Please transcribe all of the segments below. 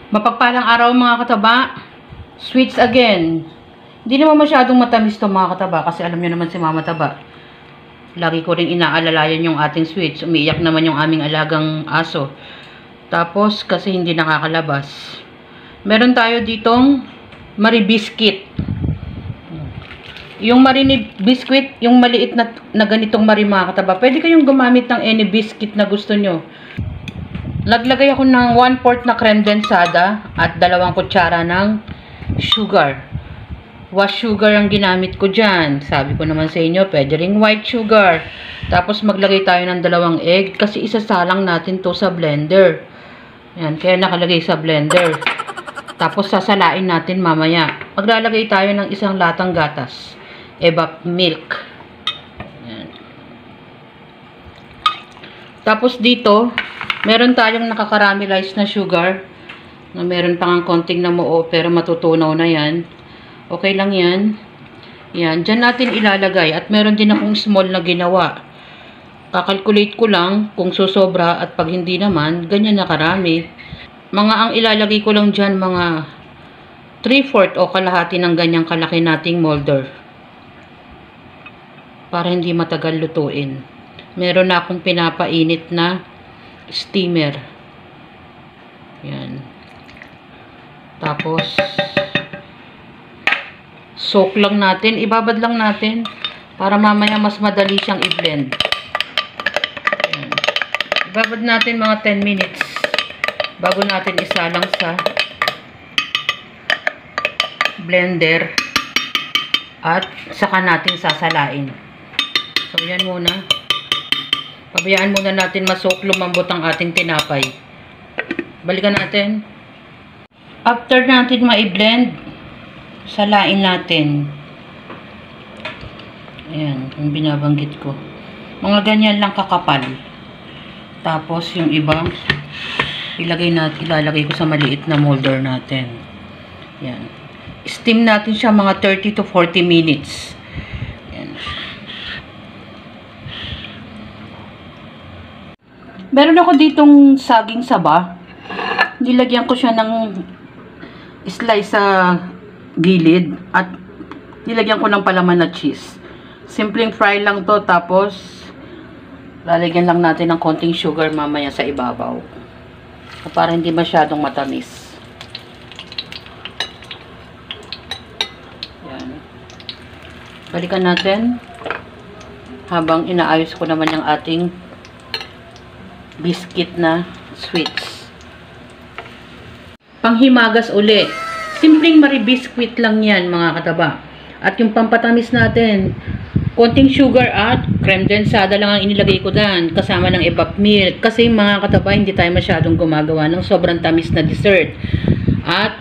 Mapagpalang araw mga kataba. Sweets again. Hindi naman masyadong matamis to mga kataba kasi alam nyo naman si Mama Taba. Lagi ko rin inaalalayan yung ating sweets. Umiiyak naman yung aming alagang aso. Tapos kasi hindi nakakalabas. Meron tayo ditong Marie Biscuit. Yung Marie Biscuit, yung maliit na ganitong Marie mga kataba. Pwede kayong gumamit ng any biscuit na gusto nyo. Naglagay ako ng 1/4 na creme densada at 2 kutsara ng sugar. Wash sugar ang ginamit ko dyan. Sabi ko naman sa inyo, pwede ring white sugar. Tapos maglagay tayo ng 2 egg kasi isasalang natin to sa blender. Yan, kaya nakalagay sa blender. Tapos sasalain natin mamaya. Maglalagay tayo ng 1 latang gatas. Evap milk. Yan. Tapos dito, meron tayong nakakaramelize na sugar. Na meron pang konting namuo pero matutunaw na yan. Okay lang yan. Yan. Diyan natin ilalagay. At meron din akong small na ginawa. Kakalculate ko lang kung susobra at pag hindi naman, ganyan na karami. Ang ilalagay ko lang dyan, mga 3/4 o kalahati ng ganyang kalaki nating molder. Para hindi matagal lutuin. Meron na akong pinapainit na steamer. Yan. Tapos soak lang natin, ibabad lang natin para mamaya mas madali siyang i-blend. Yan. Ibabad natin mga 10 minutes bago natin isalang sa blender at saka natin sasalain. So yan muna. Pabayaan muna natin masok, lumambot ang ating tinapay. Balikan natin. After natin ma-blend, salain natin. Ayan, yung binabanggit ko. Mga ganyan lang kakapal. Tapos yung iba, ilalagay ko sa maliit na molder natin. Ayan. Steam natin siya mga 30 to 40 minutes. Ayan. Meron ako ditong saging saba. Nilagyan ko siya ng slice sa gilid at nilagyan ko ng palaman na cheese. Simpleng fry lang to, tapos lalagyan lang natin ng konting sugar mamaya sa ibabaw. Para hindi masyadong matamis. Yan. Balikan natin habang inaayos ko naman yung ating biscuit na sweets. Panghimagas uli. Simpleng Marie Biscuit lang yan mga kataba. At yung pampatamis natin, konting sugar at creme densada lang ang inilagay ko dyan. Kasama ng evap milk. Kasi mga kataba, hindi tayo masyadong gumagawa ng sobrang tamis na dessert. At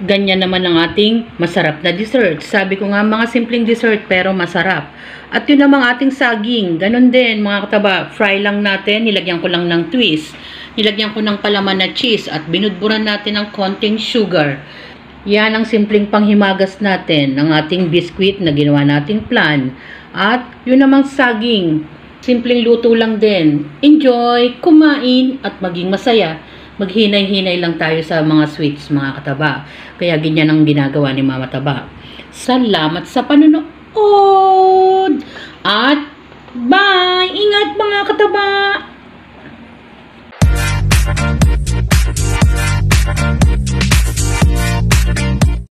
ganyan naman ang ating masarap na dessert. Sabi ko nga, mga simpleng dessert pero masarap. At yun namang ating saging. Ganon din mga kataba. Fry lang natin. Nilagyan ko lang ng twist. Nilagyan ko ng palaman na cheese. At binudburan natin ng konting sugar. Yan ang simpleng panghimagas natin. Ng ating biscuit na ginawa nating plan. At yun namang saging. Simpleng luto lang din. Enjoy, kumain, at maging masaya. Maghinay-hinay lang tayo sa mga sweets mga kataba. Kaya ganyan ang ginagawa ni Mama Taba. Salamat sa panonood! At bye! Ingat mga kataba!